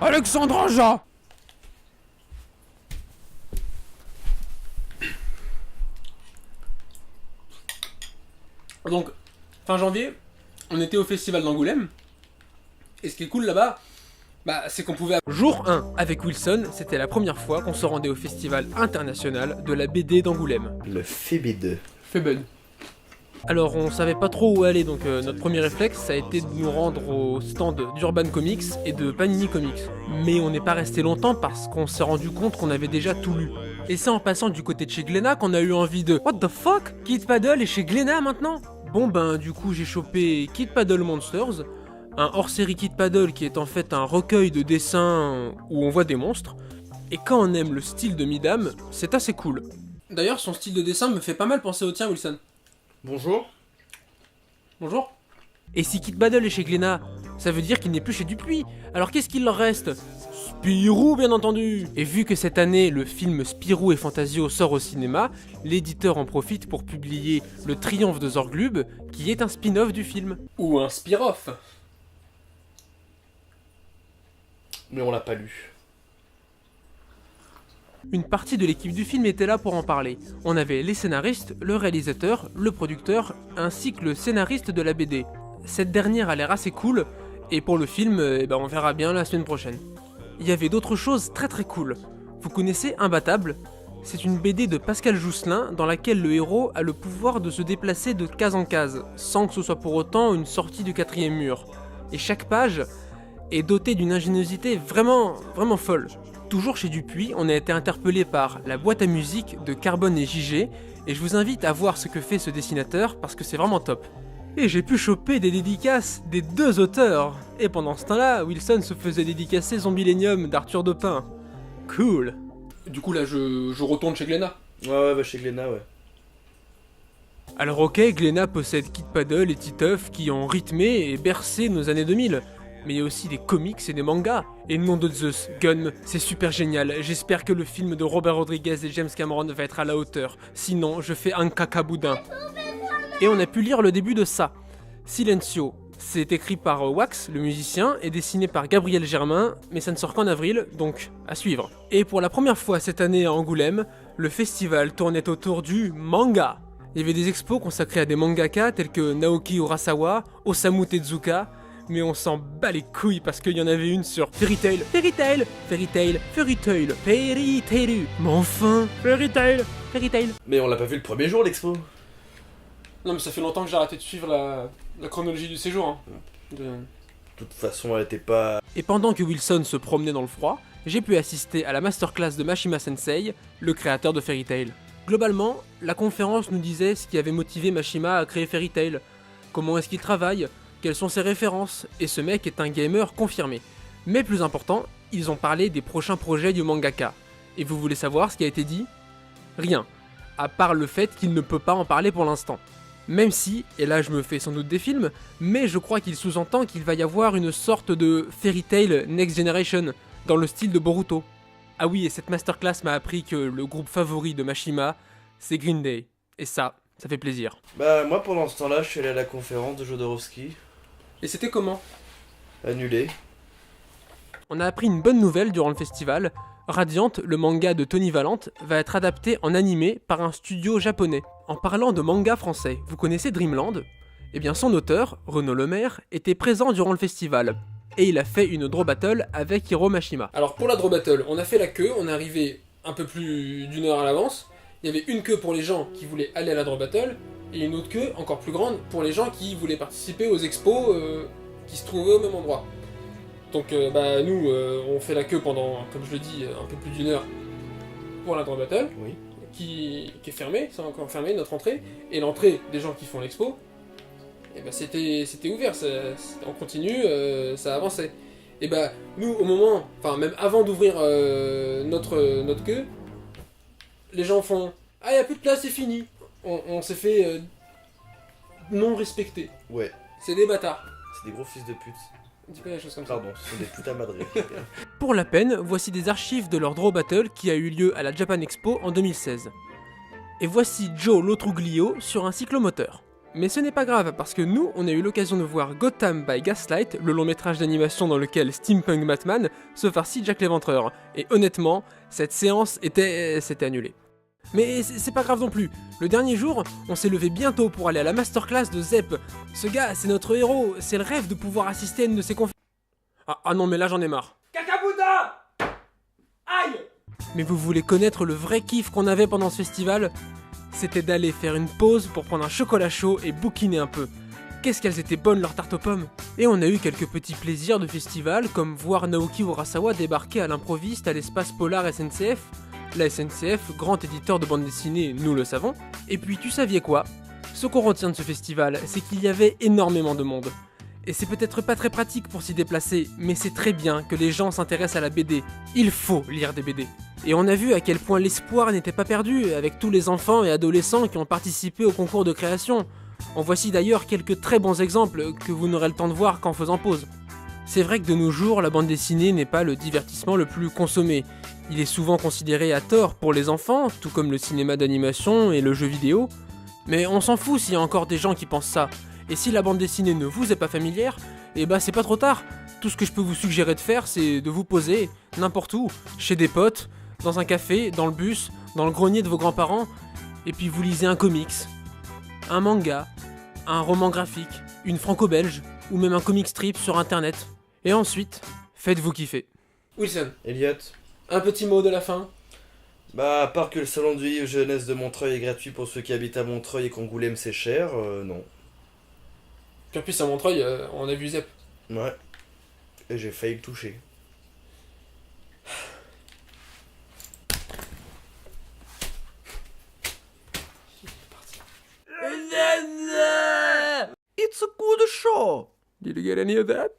Alexandre Aja. Donc, fin janvier, on était au festival d'Angoulême. Et ce qui est cool là-bas, c'est qu'on pouvait... Jour 1, avec Wilson, c'était la première fois qu'on se rendait au festival international de la BD d'Angoulême. Le FEBID. Febud. Alors on savait pas trop où aller, donc notre premier réflexe ça a été de nous rendre au stand d'Urban Comics et de Panini Comics. Mais on n'est pas resté longtemps parce qu'on s'est rendu compte qu'on avait déjà tout lu. Et c'est en passant du côté de chez Glénat qu'on a eu envie de What the fuck? Kid Paddle est chez Glénat maintenant? Bon du coup j'ai chopé Kid Paddle Monsters, un hors-série Kid Paddle qui est en fait un recueil de dessins où on voit des monstres. Et quand on aime le style de Midam, c'est assez cool. D'ailleurs, son style de dessin me fait pas mal penser au tien, Wilson. Bonjour. Bonjour. Et si Kid Paddle est chez Glénat, ça veut dire qu'il n'est plus chez Dupuis. Alors qu'est-ce qu'il leur reste? Spirou, bien entendu. Et vu que cette année, le film Spirou et Fantasio sort au cinéma, l'éditeur en profite pour publier Le Triomphe de Zorglub, qui est un spin-off du film. Ou un spin-off. Mais on l'a pas lu. Une partie de l'équipe du film était là pour en parler. On avait les scénaristes, le réalisateur, le producteur, ainsi que le scénariste de la BD. Cette dernière a l'air assez cool, et pour le film, on verra bien la semaine prochaine. Il y avait d'autres choses très très cool. Vous connaissez Imbattable? C'est une BD de Pascal Jousselin dans laquelle le héros a le pouvoir de se déplacer de case en case, sans que ce soit pour autant une sortie du quatrième mur. Et chaque page est dotée d'une ingéniosité vraiment folle. Toujours chez Dupuis, on a été interpellé par la boîte à musique de Carbone et JG, et je vous invite à voir ce que fait ce dessinateur parce que c'est vraiment top. Et j'ai pu choper des dédicaces des deux auteurs, et pendant ce temps-là, Wilson se faisait dédicacer Zombilenium d'Arthur Depin. Cool. Du coup, là, je retourne chez Glénat. Ouais, chez Glénat, ouais. Alors ok, Glénat possède Kid Paddle et Titeuf qui ont rythmé et bercé nos années 2000. Mais il y a aussi des comics et des mangas. Et nom de Zeus, Gun, c'est super génial. J'espère que le film de Robert Rodriguez et James Cameron va être à la hauteur. Sinon, je fais un caca boudin. Et on a pu lire le début de ça. Silencio. C'est écrit par Wax, le musicien, et dessiné par Gabriel Germain, mais ça ne sort qu'en avril, donc à suivre. Et pour la première fois cette année à Angoulême, le festival tournait autour du manga. Il y avait des expos consacrés à des mangaka tels que Naoki Urasawa, Osamu Tezuka, mais on s'en bat les couilles parce qu'il y en avait une sur Fairy Tail. Fairy Tail, Fairy Tail, Fairy Tail, Fairy Tail. Mais enfin, Fairy Tail, Fairy Tail. Mais on l'a pas vu le premier jour, l'expo. Non, mais ça fait longtemps que j'ai arrêté de suivre la chronologie du séjour. Hein. De toute façon, elle était pas... Et pendant que Wilson se promenait dans le froid, j'ai pu assister à la masterclass de Mashima Sensei, le créateur de Fairy Tail. Globalement, la conférence nous disait ce qui avait motivé Mashima à créer Fairy Tail, comment est-ce qu'il travaille, quelles sont ses références, et ce mec est un gamer confirmé. Mais plus important, ils ont parlé des prochains projets du mangaka. Et vous voulez savoir ce qui a été dit? Rien, à part le fait qu'il ne peut pas en parler pour l'instant. Même si, et là je me fais sans doute des films, mais je crois qu'il sous-entend qu'il va y avoir une sorte de Fairy Tail Next Generation, dans le style de Boruto. Ah oui, et cette masterclass m'a appris que le groupe favori de Mashima, c'est Green Day. Et ça fait plaisir. Bah moi pendant ce temps-là, je suis allé à la conférence de Jodorowsky. Et c'était comment? Annulé. On a appris une bonne nouvelle durant le festival. Radiant, le manga de Tony Valente, va être adapté en animé par un studio japonais. En parlant de manga français, vous connaissez Dreamland? Eh bien son auteur, Renaud Lemaire, était présent durant le festival. Et il a fait une draw battle avec Hiro Mashima. Alors pour la draw battle, on a fait la queue, on est arrivé un peu plus d'une heure à l'avance. Il y avait une queue pour les gens qui voulaient aller à la draw battle, et une autre queue encore plus grande pour les gens qui voulaient participer aux expos qui se trouvaient au même endroit. Donc nous, on fait la queue pendant, comme je le dis, un peu plus d'une heure pour la draw battle, Oui. qui est fermée, c'est encore fermé notre entrée, et l'entrée des gens qui font l'expo, et c'était ouvert, on continue, ça avançait. Et nous, au moment, enfin même avant d'ouvrir notre queue, les gens font « Ah, y a plus de place, c'est fini !» On s'est fait non respecter. Ouais. C'est des bâtards. C'est des gros fils de pute. Dis pas des choses comme ça. Pardon, ce sont des putains madrés. Pour la peine, voici des archives de leur draw battle qui a eu lieu à la Japan Expo en 2016. Et voici Joe Lotruglio sur un cyclomoteur. Mais ce n'est pas grave, parce que nous, on a eu l'occasion de voir Gotham by Gaslight, le long métrage d'animation dans lequel Steampunk Batman se farcit Jack l'Éventreur. Et honnêtement, cette séance c'était annulé. Mais c'est pas grave non plus. Le dernier jour, on s'est levé bientôt pour aller à la masterclass de Zep. Ce gars, c'est notre héros, c'est le rêve de pouvoir assister à une de ses conférences. Ah non, mais là j'en ai marre. Cacabuta! Aïe! Mais vous voulez connaître le vrai kiff qu'on avait pendant ce festival? C'était d'aller faire une pause pour prendre un chocolat chaud et bouquiner un peu. Qu'est-ce qu'elles étaient bonnes leurs tartes aux pommes! Et on a eu quelques petits plaisirs de festival, comme voir Naoki Urasawa débarquer à l'improviste à l'espace Polar SNCF. La SNCF, grand éditeur de bande dessinée, nous le savons. Et puis tu saviez quoi? Ce qu'on retient de ce festival, c'est qu'il y avait énormément de monde. Et c'est peut-être pas très pratique pour s'y déplacer, mais c'est très bien que les gens s'intéressent à la BD. Il faut lire des BD. Et on a vu à quel point l'espoir n'était pas perdu, avec tous les enfants et adolescents qui ont participé au concours de création. En voici d'ailleurs quelques très bons exemples que vous n'aurez le temps de voir qu'en faisant pause. C'est vrai que de nos jours, la bande dessinée n'est pas le divertissement le plus consommé. Il est souvent considéré à tort pour les enfants, tout comme le cinéma d'animation et le jeu vidéo. Mais on s'en fout s'il y a encore des gens qui pensent ça. Et si la bande dessinée ne vous est pas familière, eh ben c'est pas trop tard. Tout ce que je peux vous suggérer de faire, c'est de vous poser, n'importe où, chez des potes, dans un café, dans le bus, dans le grenier de vos grands-parents, et puis vous lisez un comics, un manga, un roman graphique, une franco-belge, ou même un comic strip sur internet. Et ensuite, faites-vous kiffer. Wilson, Elliot. un petit mot de la fin. Bah, à part que le salon de vie jeunesse de Montreuil est gratuit pour ceux qui habitent à Montreuil et qu'Angoulême c'est cher, non. Puis en plus à Montreuil, on a vu Zep. Ouais. Et j'ai failli le toucher. It's a good show! Did you get any of that?